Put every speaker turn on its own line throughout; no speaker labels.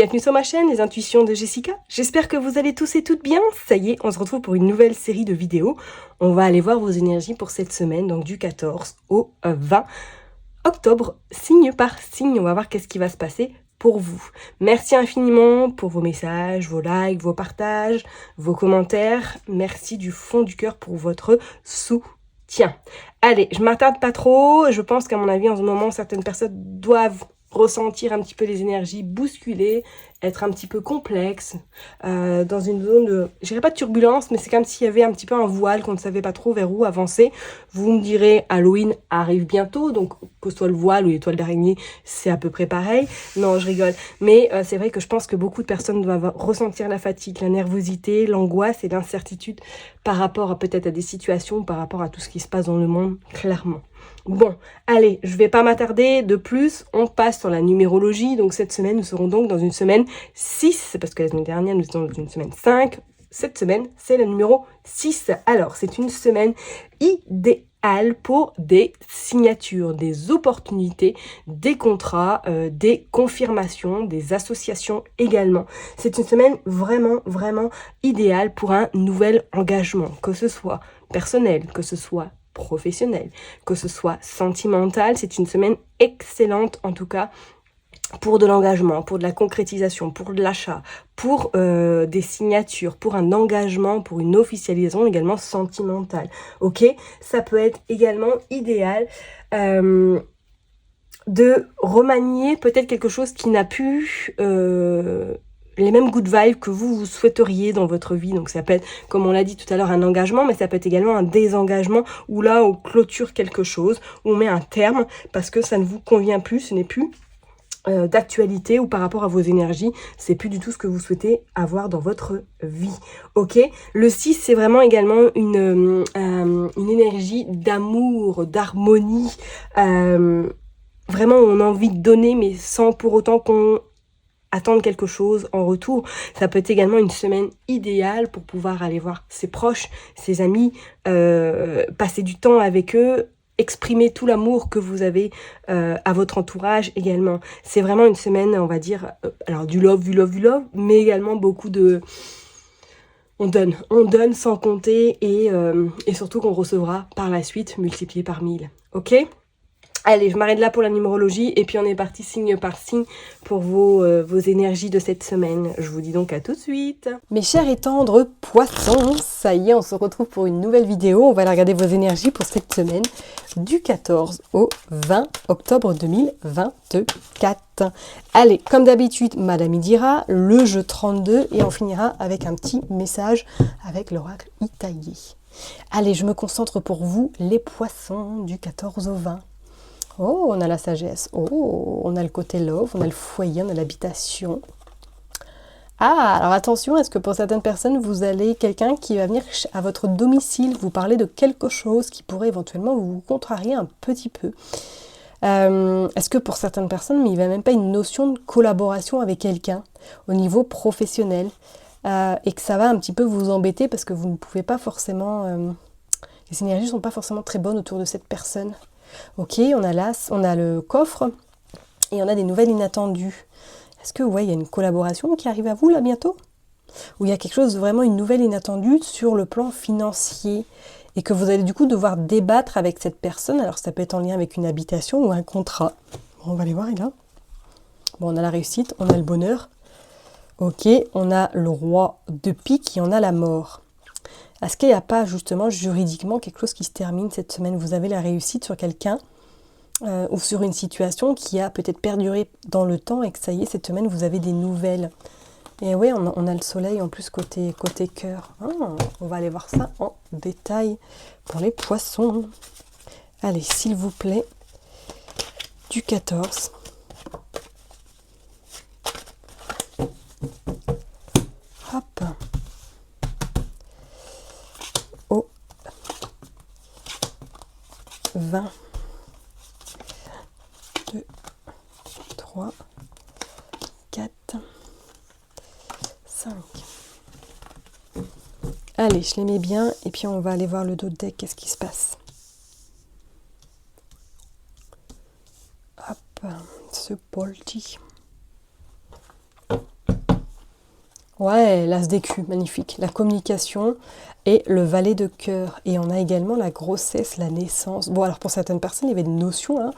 bienvenue sur ma chaîne, les intuitions de Jessica. J'espère que vous allez tous et toutes bien. Ça y est, on se retrouve pour une nouvelle série de vidéos. On va aller voir vos énergies pour cette semaine, donc du 14 au 20 octobre, signe par signe. On va voir qu'est-ce qui va se passer pour vous. Merci infiniment pour vos messages, vos likes, vos partages, vos commentaires. Merci du fond du cœur pour votre soutien. Allez, je m'attarde pas trop. Je pense qu'à mon avis, en ce moment, certaines personnes doivent ressentir un petit peu les énergies bousculées, être un petit peu complexe, dans une zone de, je dirais pas de turbulence, mais c'est comme s'il y avait un petit peu un voile, qu'on ne savait pas trop vers où avancer. Vous me direz, Halloween arrive bientôt, donc que ce soit le voile ou l'étoile d'araignée, c'est à peu près pareil. Non, je rigole. Mais c'est vrai que je pense que beaucoup de personnes doivent ressentir la fatigue, la nervosité, l'angoisse et l'incertitude par rapport peut-être à des situations, par rapport à tout ce qui se passe dans le monde, clairement. Bon, allez, je vais pas m'attarder de plus, on passe sur la numérologie. Donc cette semaine, nous serons donc dans une semaine 6, parce que la semaine dernière, nous étions dans une semaine 5. Cette semaine, c'est le numéro 6. Alors, c'est une semaine idéale pour des signatures, des opportunités, des contrats, des confirmations, des associations également. C'est une semaine vraiment, vraiment idéale pour un nouvel engagement, que ce soit personnel, que ce soit professionnel, que ce soit sentimental. C'est une semaine excellente en tout cas pour de l'engagement, pour de la concrétisation, pour de l'achat, pour des signatures, pour un engagement, pour une officialisation également sentimentale. Ok, ça peut être également idéal de remanier peut-être quelque chose qui n'a pu les mêmes good vibes que vous souhaiteriez dans votre vie. Donc ça peut être, comme on l'a dit tout à l'heure, un engagement, mais ça peut être également un désengagement où là on clôture quelque chose, où on met un terme parce que ça ne vous convient plus, ce n'est plus d'actualité ou par rapport à vos énergies, c'est plus du tout ce que vous souhaitez avoir dans votre vie. Ok, le 6 c'est vraiment également une énergie d'amour, d'harmonie, vraiment on a envie de donner mais sans pour autant qu'on attendre quelque chose en retour. Ça peut être également une semaine idéale pour pouvoir aller voir ses proches, ses amis, passer du temps avec eux, exprimer tout l'amour que vous avez à votre entourage également. C'est vraiment une semaine, on va dire, alors du love, mais également beaucoup de... On donne sans compter et surtout qu'on recevra par la suite multiplié par 1000. Ok ? Allez, je m'arrête là pour la numérologie et puis on est parti signe par signe pour vos énergies de cette semaine. Je vous dis donc à tout de suite. Mes chers et tendres poissons, ça y est, on se retrouve pour une nouvelle vidéo. On va aller regarder vos énergies pour cette semaine du 14 au 20 octobre 2024. Allez, comme d'habitude, Madame Idira, le jeu 32 et on finira avec un petit message avec l'oracle Itaillé. Allez, je me concentre pour vous, les poissons du 14 au 20. Oh, on a la sagesse. Oh, on a le côté love, on a le foyer, on a l'habitation. Ah, alors attention, est-ce que pour certaines personnes, vous allez quelqu'un qui va venir à votre domicile vous parler de quelque chose qui pourrait éventuellement vous contrarier un petit peu. Est-ce que pour certaines personnes, mais il n'y a même pas une notion de collaboration avec quelqu'un au niveau professionnel et que ça va un petit peu vous embêter parce que vous ne pouvez pas forcément... les énergies ne sont pas forcément très bonnes autour de cette personne. Ok, on a le coffre et on a des nouvelles inattendues. Est-ce que il y a une collaboration qui arrive à vous là bientôt? Ou il y a quelque chose de vraiment une nouvelle inattendue sur le plan financier et que vous allez du coup devoir débattre avec cette personne. Alors ça peut être en lien avec une habitation ou un contrat. Bon, on va aller voir là. Bon, on a la réussite, on a le bonheur. Ok, on a le roi de pique et on a la mort. Est-ce qu'il n'y a pas justement juridiquement quelque chose qui se termine cette semaine? Vous avez la réussite sur quelqu'un ou sur une situation qui a peut-être perduré dans le temps et que ça y est, cette semaine, vous avez des nouvelles. Et oui, on a le soleil en plus côté cœur. Ah, on va aller voir ça en détail pour les poissons. Allez, s'il vous plaît, du 14. Hop. 20, 2, 3, 4, 5. Allez, je les mets bien et puis on va aller voir le dos de deck, qu'est-ce qui se passe. Hop, ce polti.
Ouais, l'as d'écu, magnifique. La communication et le valet de cœur. Et on a également la grossesse, la naissance. Bon, alors pour certaines personnes, il y avait une notion, hein.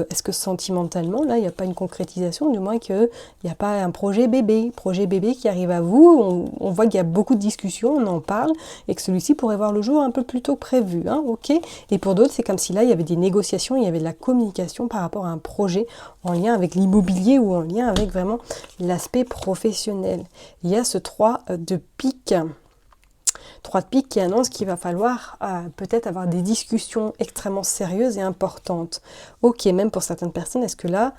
Est-ce que sentimentalement, là, il n'y a pas une concrétisation, du moins qu'il n'y a pas un projet bébé qui arrive à vous. On voit qu'il y a beaucoup de discussions, on en parle, et que celui-ci pourrait voir le jour un peu plus tôt que prévu, hein, ok. Et pour d'autres, c'est comme si là, il y avait des négociations, il y avait de la communication par rapport à un projet en lien avec l'immobilier ou en lien avec vraiment l'aspect professionnel. Il y a ce 3 de pique. 3 de pique qui annonce qu'il va falloir peut-être avoir des discussions extrêmement sérieuses et importantes. Ok, même pour certaines personnes, est-ce que là,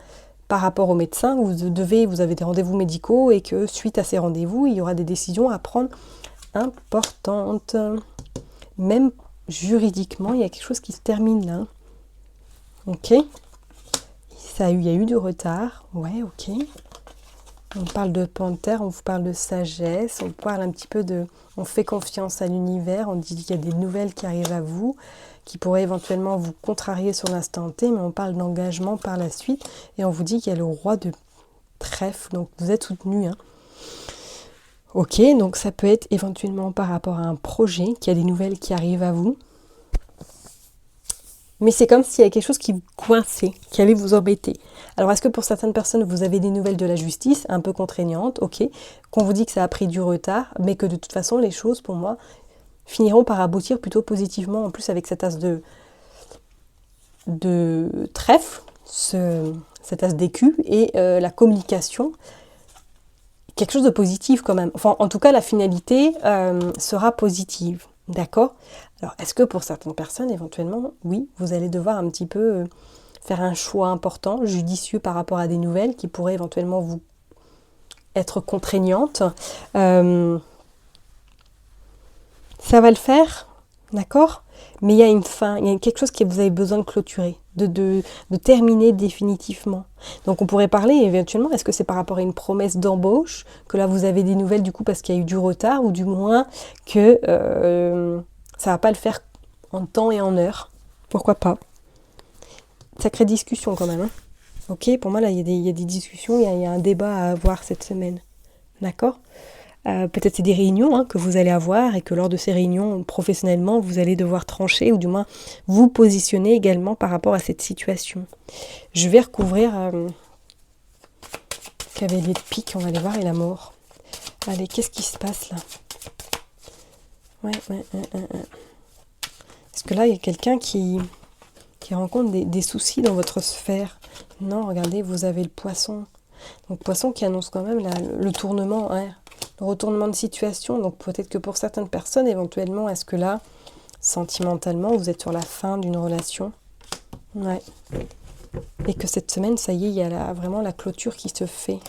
par rapport au médecin, vous avez des rendez-vous médicaux et que suite à ces rendez-vous, il y aura des décisions à prendre importantes. Même juridiquement, il y a quelque chose qui se termine là. Ok. Il y a eu du retard. Ouais, ok. On parle de panthère, on vous parle de sagesse, on parle un petit peu de... On fait confiance à l'univers, on dit qu'il y a des nouvelles qui arrivent à vous, qui pourraient éventuellement vous contrarier sur l'instant T, mais on parle d'engagement par la suite, et on vous dit qu'il y a le roi de trèfle, donc vous êtes soutenu, hein. Ok, donc ça peut être éventuellement par rapport à un projet, qu'il y a des nouvelles qui arrivent à vous, mais c'est comme s'il y avait quelque chose qui vous coinçait, qui allait vous embêter. Alors, est-ce que pour certaines personnes, vous avez des nouvelles de la justice, un peu contraignantes, ok, qu'on vous dit que ça a pris du retard, mais que de toute façon, les choses, pour moi, finiront par aboutir plutôt positivement, en plus avec cet as de trèfle, cet as d'écu, et la communication, quelque chose de positif quand même. Enfin, en tout cas, la finalité sera positive, d'accord ? Alors, est-ce que pour certaines personnes, éventuellement, oui, vous allez devoir un petit peu faire un choix important, judicieux par rapport à des nouvelles qui pourraient éventuellement vous être contraignantes. Ça va le faire, d'accord ? Mais il y a une fin, il y a quelque chose que vous avez besoin de clôturer, de terminer définitivement. Donc on pourrait parler éventuellement, est-ce que c'est par rapport à une promesse d'embauche, que là vous avez des nouvelles du coup parce qu'il y a eu du retard, ou du moins que ça va pas le faire en temps et en heure. Pourquoi pas ? Sacrée discussion quand même, hein. Ok, pour moi là il y a des discussions, il y a un débat à avoir cette semaine. D'accord ? Peut-être c'est des réunions, hein, que vous allez avoir et que lors de ces réunions, professionnellement, vous allez devoir trancher ou du moins vous positionner également par rapport à cette situation. Je vais recouvrir cavalier de pique, on va aller voir, et la mort. Allez, qu'est-ce qui se passe là ? Ouais. Est-ce que là, il y a quelqu'un qui rencontre des soucis dans votre sphère ? Non, regardez, vous avez le poisson. Donc poisson qui annonce quand même le tournement, hein, le retournement de situation. Donc peut-être que pour certaines personnes, éventuellement, est-ce que là, sentimentalement, vous êtes sur la fin d'une relation ? Ouais. Et que cette semaine, ça y est, il y a vraiment la clôture qui se fait.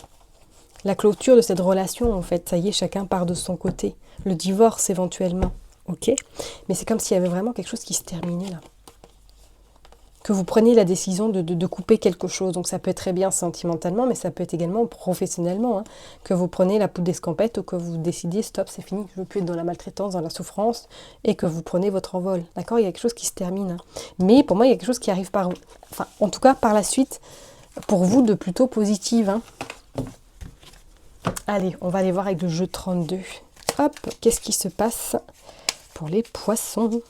La clôture de cette relation, en fait, ça y est, chacun part de son côté. Le divorce, éventuellement, ok ? Mais c'est comme s'il y avait vraiment quelque chose qui se terminait là. Que vous preniez la décision de couper quelque chose. Donc ça peut être très bien sentimentalement, mais ça peut être également professionnellement, hein. Que vous prenez la poudre d'escampette ou que vous décidiez, stop, c'est fini, je ne veux plus être dans la maltraitance, dans la souffrance, et que vous prenez votre envol. D'accord ? Il y a quelque chose qui se termine, hein. Mais pour moi, il y a quelque chose qui arrive enfin, en tout cas, par la suite, pour vous, de plutôt positive, hein. Allez, on va aller voir avec le jeu 32. Hop, qu'est-ce qui se passe pour les poissons ?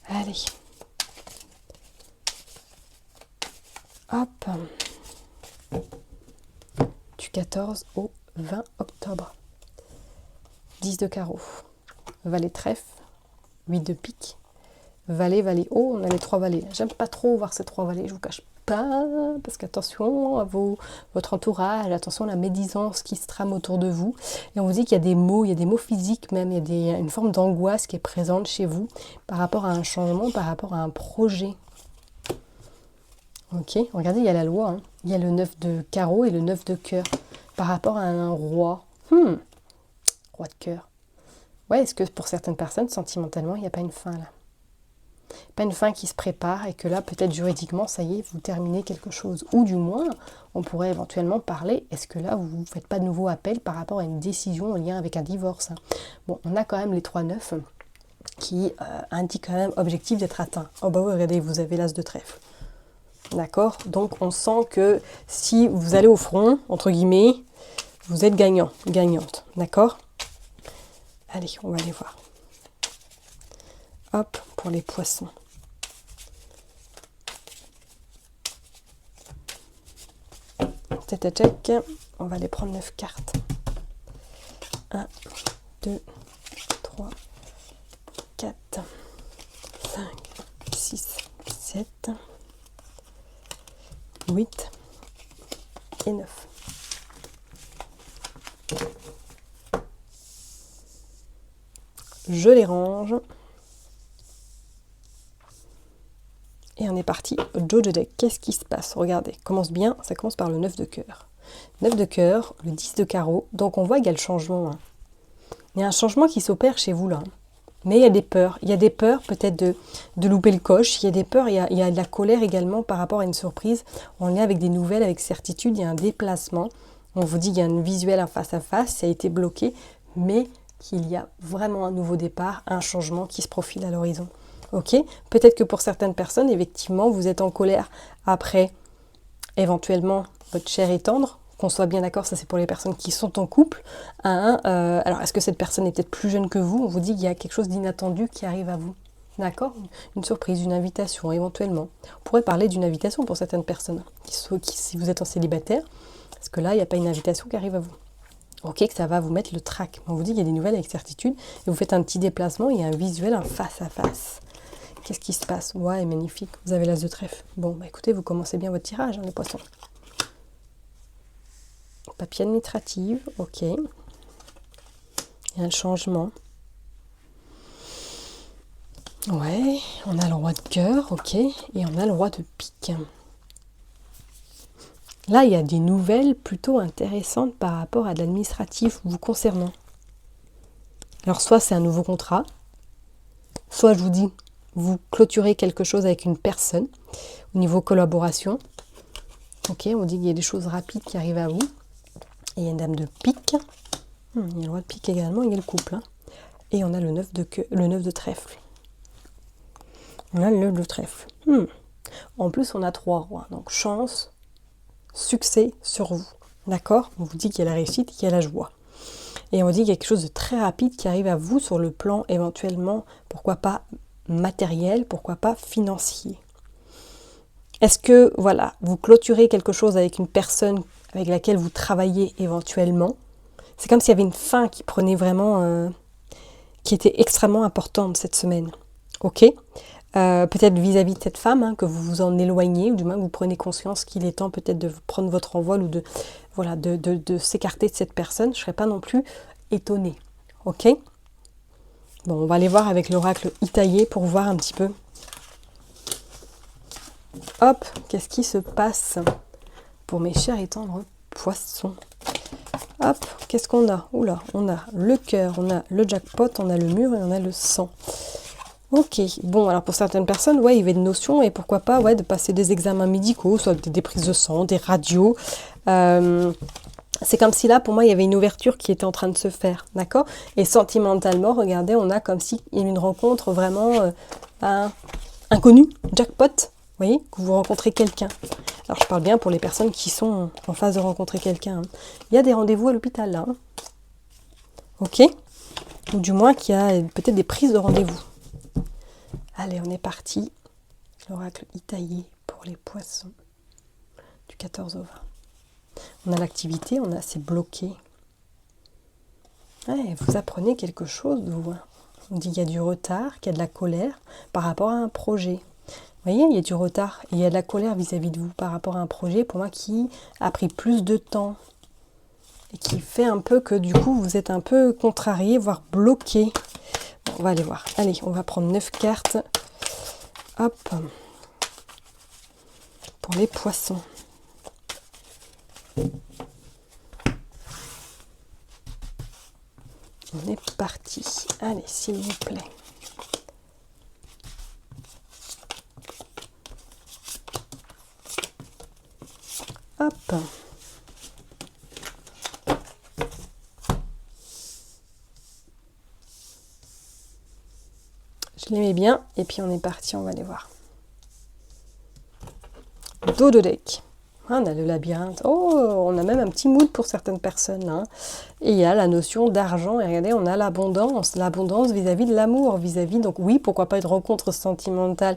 Allez. Hop. Du 14 au 20 octobre. 10 de carreau. Valet trèfle. 8 de pique. Valet. Oh, on a les 3 valets. J'aime pas trop voir ces 3 valets, je vous cache pas. Parce qu'attention à votre entourage, attention à la médisance qui se trame autour de vous. Et on vous dit qu'il y a des mots physiques même, il y a une forme d'angoisse qui est présente chez vous par rapport à un changement, par rapport à un projet. Ok, regardez, il y a la loi, hein. Il y a le 9 de carreau et le 9 de cœur par rapport à un roi. Roi de cœur. Ouais, est-ce que pour certaines personnes, sentimentalement, il n'y a pas une fin là ? Pas une fin qui se prépare et que là, peut-être juridiquement, ça y est, vous terminez quelque chose. Ou du moins, on pourrait éventuellement parler, est-ce que là, vous ne faites pas de nouveau appel par rapport à une décision en lien avec un divorce, hein ? Bon, on a quand même les 3-9 qui indiquent quand même objectif d'être atteint. Oh bah oui, regardez, vous avez l'as de trèfle. D'accord ? Donc on sent que si vous allez au front, entre guillemets, Vous êtes gagnant, gagnante, d'accord? Allez, on va aller voir. Hop, pour les poissons. Check, on va aller prendre 9 cartes. 1, 2, 3, 4, 5, 6, 7, 8 et 9. Je les range. Et on est parti. Joe de deck. Qu'est-ce qui se passe? Regardez, commence bien. Ça commence par le 9 de cœur. 9 de cœur, le 10 de carreau. Donc on voit qu'il y a le changement. Hein. Il y a un changement qui s'opère chez vous là. Mais il y a des peurs. Il y a des peurs peut-être de louper le coche. Il y a des peurs, il y a de la colère également par rapport à une surprise. On est avec des nouvelles, avec certitude. Il y a un déplacement. On vous dit qu'il y a un visuel en face à face. Ça a été bloqué. Mais qu'il y a vraiment un nouveau départ, un changement qui se profile à l'horizon. Ok, peut-être que pour certaines personnes, effectivement, vous êtes en colère après, éventuellement, votre chair est tendre. Qu'on soit bien d'accord, ça c'est pour les personnes qui sont en couple. Alors, est-ce que cette personne est peut-être plus jeune que vous? On vous dit qu'il y a quelque chose d'inattendu qui arrive à vous. D'accord? Une surprise, une invitation, éventuellement. On pourrait parler d'une invitation pour certaines personnes, si vous êtes en célibataire, parce que là, il n'y a pas une invitation qui arrive à vous. Ok, que ça va vous mettre le trac. On vous dit qu'il y a des nouvelles avec certitude, et vous faites un petit déplacement, et un visuel, un face-à-face. Qu'est-ce qui se passe? Ouais, magnifique. Vous avez l'as de trèfle. Bon, bah écoutez, vous commencez bien votre tirage, hein, les poissons. Papier administratif, ok. Il y a un changement. Ouais, on a le roi de cœur, ok. Et on a le roi de pique. Là, il y a des nouvelles plutôt intéressantes par rapport à de l'administratif vous concernant. Alors, soit c'est un nouveau contrat, soit je vous dis, vous clôturez quelque chose avec une personne au niveau collaboration. Ok, on dit qu'il y a des choses rapides qui arrivent à vous. Et il y a une dame de pique. Il y a le roi de pique également, il y a le couple. Hein. Et on a le 9 de trèfle. On a le 9 de trèfle. En plus, on a 3 rois. Donc, chance, succès sur vous. D'accord? On vous dit qu'il y a la réussite, qu'il y a la joie. Et on dit qu'il y a quelque chose de très rapide qui arrive à vous sur le plan éventuellement, pourquoi pas matériel, pourquoi pas financier. Est-ce que, voilà, vous clôturez quelque chose avec une personne avec laquelle vous travaillez éventuellement? C'est comme s'il y avait une fin qui prenait vraiment, qui était extrêmement importante cette semaine. Ok? Peut-être vis-à-vis de cette femme, hein, que vous vous en éloignez, ou du moins que vous prenez conscience qu'il est temps peut-être de prendre votre envol ou de s'écarter de cette personne. Je ne serais pas non plus étonnée. Ok? Bon, on va aller voir avec l'oracle Itaillé pour voir un petit peu. Hop, qu'est-ce qui se passe pour mes chers et tendres poissons? Hop, qu'est-ce qu'on a? Oula, on a le cœur, on a le jackpot, on a le mur et on a le sang. Ok, bon, alors pour certaines personnes, ouais, il y avait une notion, et pourquoi pas, ouais, de passer des examens médicaux, soit des prises de sang, des radios. C'est comme si là, pour moi, il y avait une ouverture qui était en train de se faire, d'accord? Et sentimentalement, regardez, on a comme s'il y a une rencontre vraiment inconnue, jackpot, vous voyez, que vous rencontrez quelqu'un. Alors, je parle bien pour les personnes qui sont en phase de rencontrer quelqu'un. Hein. Il y a des rendez-vous à l'hôpital, là. Hein. Ok? Ou du moins qu'il y a peut-être des prises de rendez-vous. Allez, on est parti. L'oracle Itaillé pour les poissons. Du 14 au 20. On a l'activité, on a c'est bloqué. Ouais, vous apprenez quelque chose, vous. On dit qu'il y a du retard, qu'il y a de la colère par rapport à un projet. Vous voyez, il y a du retard et il y a de la colère vis-à-vis de vous par rapport à un projet, pour moi, qui a pris plus de temps et qui fait un peu que, du coup, vous êtes un peu contrarié, voire bloqué. Bon, on va aller voir. Allez, on va prendre 9 cartes. Hop. Pour les poissons. On est parti. Allez, s'il vous plaît. Hop. Je les mets bien. Et puis on est parti, on va les voir. Dos de deck. On a le labyrinthe. Oh, on a même un petit mood pour certaines personnes. Hein. Et il y a la notion d'argent. Et regardez, on a l'abondance. L'abondance vis-à-vis de l'amour. Vis-à-vis, donc oui, pourquoi pas une rencontre sentimentale.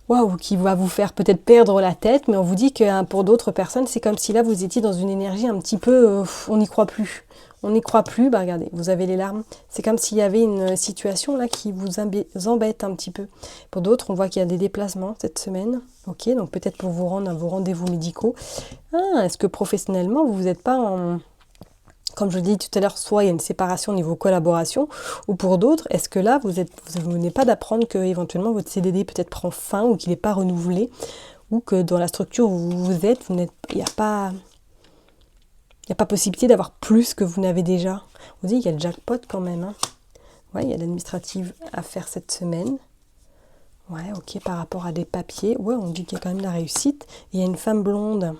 Waouh, qui va vous faire peut-être perdre la tête. Mais on vous dit que hein, pour d'autres personnes, c'est comme si là, vous étiez dans une énergie un petit peu... on n'y croit plus. On n'y croit plus, bah regardez, vous avez les larmes. C'est comme s'il y avait une situation là qui vous embête un petit peu. Pour d'autres, on voit qu'il y a des déplacements cette semaine. Ok, donc peut-être pour vous rendre à vos rendez-vous médicaux. Ah, est-ce que professionnellement, vous n'êtes pas en... Comme je l'ai dit tout à l'heure, soit il y a une séparation au niveau collaboration, ou pour d'autres, est-ce que là, vous venez pas d'apprendre que éventuellement votre CDD peut-être prend fin, ou qu'il n'est pas renouvelé, ou que dans la structure où vous êtes, il n'y a pas... Il n'y a pas possibilité d'avoir plus que vous n'avez déjà. On dit qu'il y a le jackpot quand même. Hein. Ouais, il y a l'administrative à faire cette semaine. Ouais, ok, par rapport à des papiers. Ouais, on dit qu'il y a quand même la réussite. Et il y a une femme blonde.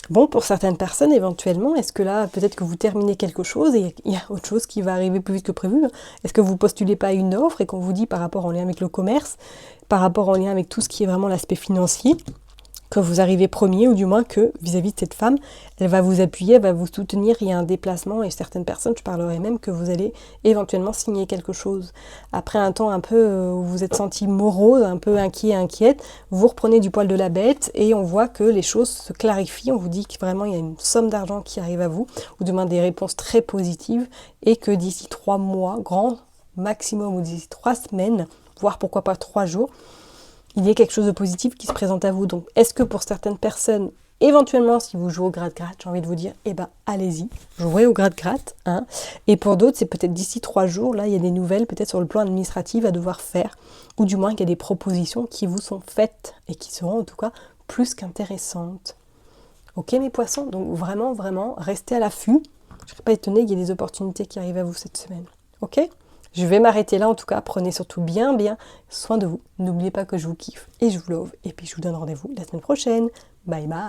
Bon, pour certaines personnes, éventuellement, est-ce que là, peut-être que vous terminez quelque chose et il y a autre chose qui va arriver plus vite que prévu? Est-ce que vous postulez pas à une offre et qu'on vous dit par rapport en lien avec le commerce, par rapport en lien avec tout ce qui est vraiment l'aspect financier, que vous arrivez premier, ou du moins que vis-à-vis de cette femme, elle va vous appuyer, elle va vous soutenir, il y a un déplacement, et certaines personnes, je parlerai même que vous allez éventuellement signer quelque chose. Après un temps un peu où vous êtes senti morose, un peu inquiète, vous reprenez du poil de la bête, et on voit que les choses se clarifient, on vous dit que vraiment il y a une somme d'argent qui arrive à vous, ou du moins des réponses très positives, et que d'ici 3 mois, grand maximum, ou d'ici 3 semaines, voire pourquoi pas 3 jours, il y a quelque chose de positif qui se présente à vous. Donc, est-ce que pour certaines personnes, éventuellement, si vous jouez au gratte-gratte, j'ai envie de vous dire, eh ben, allez-y, jouez au gratte-gratte. Hein. Et pour d'autres, c'est peut-être d'ici 3 jours, là, il y a des nouvelles, peut-être sur le plan administratif à devoir faire, ou du moins qu'il y a des propositions qui vous sont faites, et qui seront en tout cas plus qu'intéressantes. Ok, mes poissons? Donc, vraiment, vraiment, restez à l'affût. Je ne serais pas étonnée qu'il y ait des opportunités qui arrivent à vous cette semaine. Ok? Je vais m'arrêter là en tout cas, prenez surtout bien soin de vous. N'oubliez pas que je vous kiffe et je vous love. Et puis je vous donne rendez-vous la semaine prochaine. Bye bye.